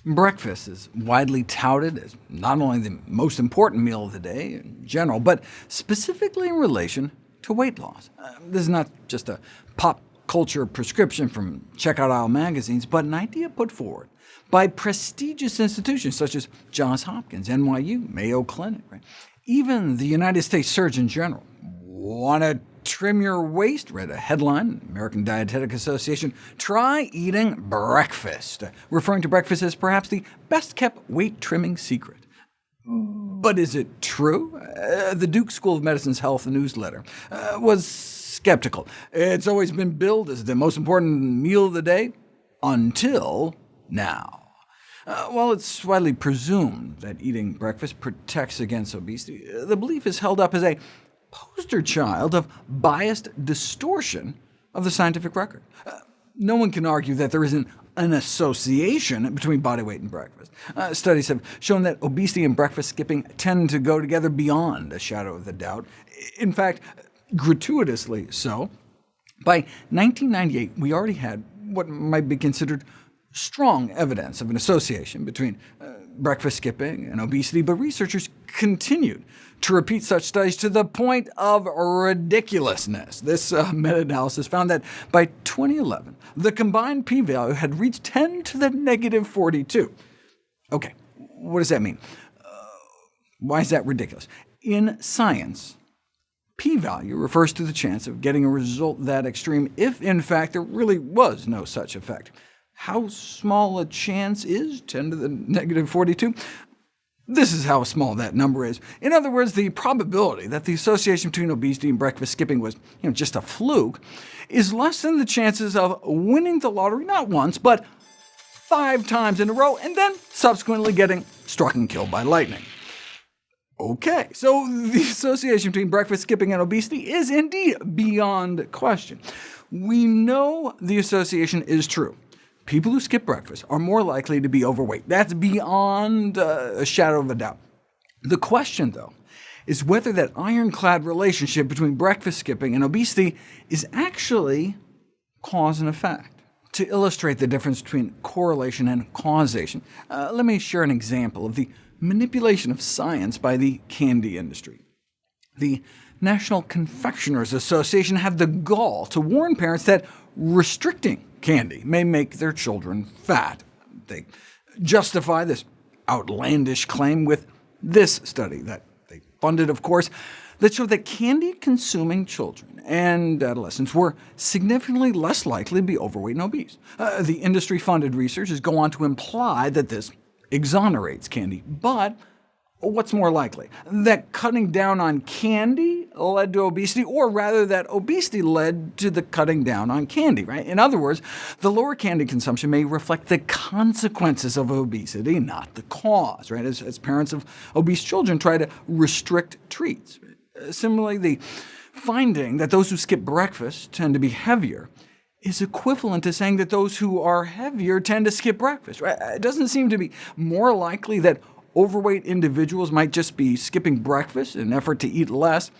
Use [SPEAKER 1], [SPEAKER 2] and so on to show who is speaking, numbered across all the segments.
[SPEAKER 1] Breakfast is widely touted as not only the most important meal of the day in general, but specifically in relation to weight loss. This is not just a pop culture prescription from checkout aisle magazines, but an idea put forward by prestigious institutions such as Johns Hopkins, NYU, Mayo Clinic. Right? Even the United States Surgeon General. Want to trim your waist? Read a headline, American Dietetic Association, try eating breakfast, referring to breakfast as perhaps the best-kept weight-trimming secret. But is it true? The Duke School of Medicine's health newsletter was skeptical. It's always been billed as the most important meal of the day, until now. While it's widely presumed that eating breakfast protects against obesity, the belief is held up as a poster child of biased distortion of the scientific record. No one can argue that there isn't an association between body weight and breakfast. Studies have shown that obesity and breakfast skipping tend to go together beyond a shadow of a doubt. In fact, gratuitously so. By 1998, we already had what might be considered strong evidence of an association between breakfast skipping and obesity, but researchers continued to repeat such studies to the point of ridiculousness. This meta-analysis found that by 2011, the combined p-value had reached 10 to the negative 42. OK, what does that mean? Why is that ridiculous? In science, p-value refers to the chance of getting a result that extreme if, in fact, there really was no such effect. How small a chance is 10 to the negative 42? This is how small that number is. In other words, the probability that the association between obesity and breakfast skipping was just a fluke is less than the chances of winning the lottery not once, but 5 times in a row, and then subsequently getting struck and killed by lightning. OK, so the association between breakfast skipping and obesity is indeed beyond question. We know the association is true. People who skip breakfast are more likely to be overweight. That's beyond a shadow of a doubt. The question, though, is whether that ironclad relationship between breakfast skipping and obesity is actually cause and effect. To illustrate the difference between correlation and causation, let me share an example of the manipulation of science by the candy industry. The National Confectioners Association had the gall to warn parents that restricting candy may make their children fat. They justify this outlandish claim with this study that they funded, of course, that showed that candy-consuming children and adolescents were significantly less likely to be overweight and obese. The industry-funded researchers go on to imply that this exonerates candy, but what's more likely? That cutting down on candy led to obesity, or rather that obesity led to the cutting down on candy, right? In other words, the lower candy consumption may reflect the consequences of obesity, not the cause, right? As parents of obese children try to restrict treats. Similarly, the finding that those who skip breakfast tend to be heavier is equivalent to saying that those who are heavier tend to skip breakfast, right? It doesn't seem to be more likely that overweight individuals might just be skipping breakfast in an effort to eat less,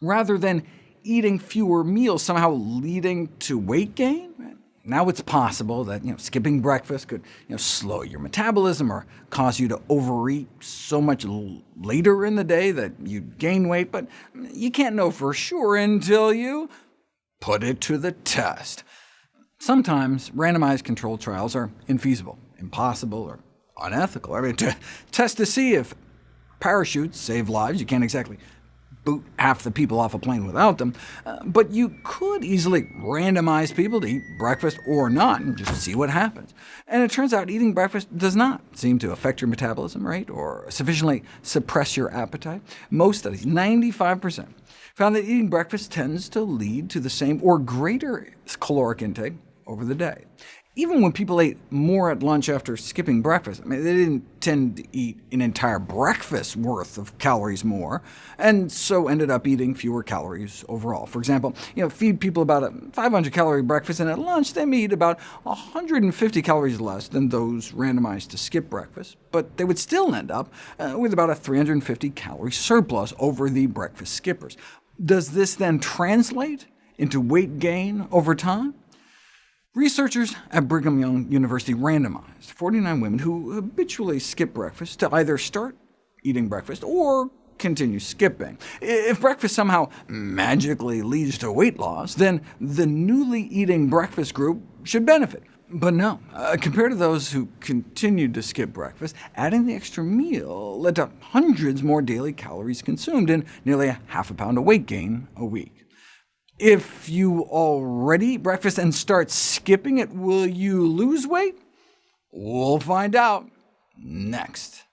[SPEAKER 1] rather than eating fewer meals somehow leading to weight gain. Now it's possible that skipping breakfast could slow your metabolism or cause you to overeat so much later in the day that you gain weight, but you can't know for sure until you put it to the test. Sometimes randomized controlled trials are infeasible, impossible, or unethical. I mean, to test to see if parachutes save lives, you can't exactly boot half the people off a plane without them, but you could easily randomize people to eat breakfast or not, and just see what happens. And it turns out eating breakfast does not seem to affect your metabolism rate or sufficiently suppress your appetite. Most studies, 95%, found that eating breakfast tends to lead to the same or greater caloric intake over the day. Even when people ate more at lunch after skipping breakfast, they didn't tend to eat an entire breakfast worth of calories more, and so ended up eating fewer calories overall. For example, feed people about a 500-calorie breakfast, and at lunch they may eat about 150 calories less than those randomized to skip breakfast, but they would still end up with about a 350-calorie surplus over the breakfast skippers. Does this then translate into weight gain over time? Researchers at Brigham Young University randomized 49 women who habitually skip breakfast to either start eating breakfast or continue skipping. If breakfast somehow magically leads to weight loss, then the newly eating breakfast group should benefit. But no, compared to those who continued to skip breakfast, adding the extra meal led to hundreds more daily calories consumed and nearly a half a pound of weight gain a week. If you already eat breakfast and start skipping it, will you lose weight? We'll find out next.